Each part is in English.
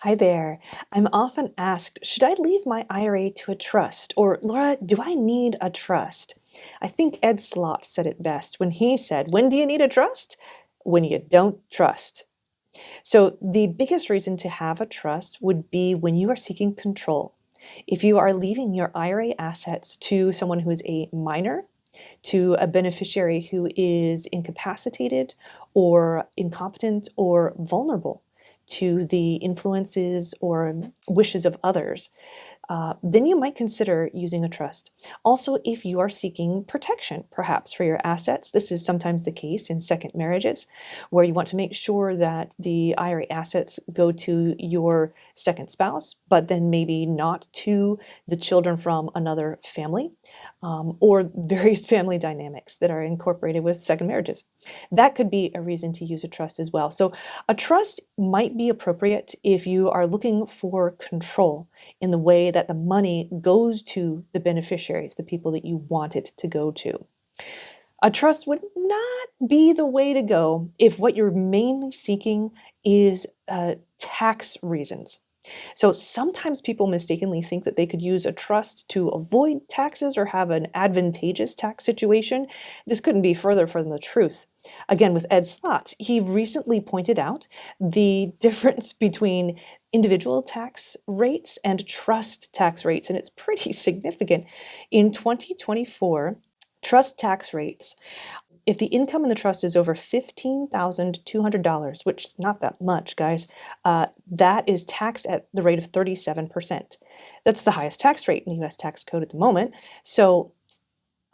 Hi there. I'm often asked, should I leave my IRA to a trust? Or, Laura, do I need a trust? I think Ed Slott said it best when he said, when do you need a trust? When you don't trust. So, the biggest reason to have a trust would be when you are seeking control. If you are leaving your IRA assets to someone who is a minor, to a beneficiary who is incapacitated or incompetent or vulnerable to the influences or wishes of others, then you might consider using a trust. Also, if you are seeking protection, perhaps for your assets, this is sometimes the case in second marriages, where you want to make sure that the IRA assets go to your second spouse, but then maybe not to the children from another family, or various family dynamics that are incorporated with second marriages. That could be a reason to use a trust as well. So, a trust might be appropriate if you are looking for control in the way that the money goes to the beneficiaries, the people that you want it to go to. A trust would not be the way to go if what you're mainly seeking is tax reasons. So sometimes people mistakenly think that they could use a trust to avoid taxes or have an advantageous tax situation. This couldn't be further from the truth. Again, with Ed Slott, he recently pointed out the difference between individual tax rates and trust tax rates, and it's pretty significant. In 2024, trust tax rates, if the income in the trust is over $15,200, which is not that much, guys, that is taxed at the rate of 37%. That's the highest tax rate in the US tax code at the moment. So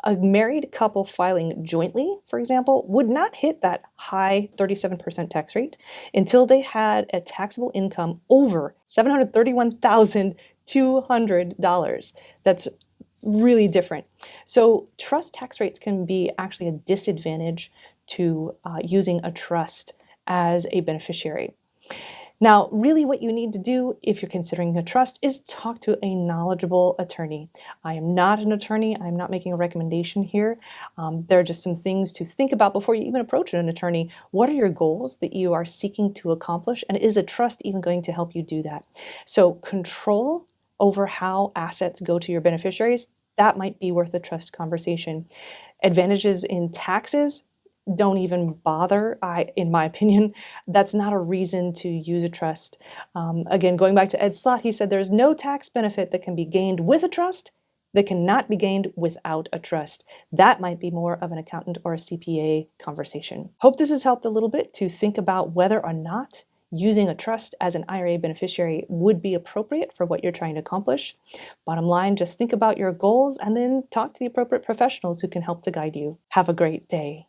a married couple filing jointly, for example, would not hit that high 37% tax rate until they had a taxable income over $731,200. That's really different. So trust tax rates can be actually a disadvantage to using a trust as a beneficiary. Now, really what you need to do if you're considering a trust is talk to a knowledgeable attorney. I am not an attorney. I'm not making a recommendation here. There are just some things to think about before you even approach an attorney. What are your goals that you are seeking to accomplish? And is a trust even going to help you do that? So control over how assets go to your beneficiaries, that might be worth a trust conversation. Advantages in taxes, don't even bother. In my opinion, that's not a reason to use a trust. Again, going back to Ed Slott, he said there's no tax benefit that can be gained with a trust that cannot be gained without a trust. That might be more of an accountant or a CPA conversation. Hope this has helped a little bit to think about whether or not using a trust as an IRA beneficiary would be appropriate for what you're trying to accomplish. Bottom line, just think about your goals and then talk to the appropriate professionals who can help to guide you. Have a great day.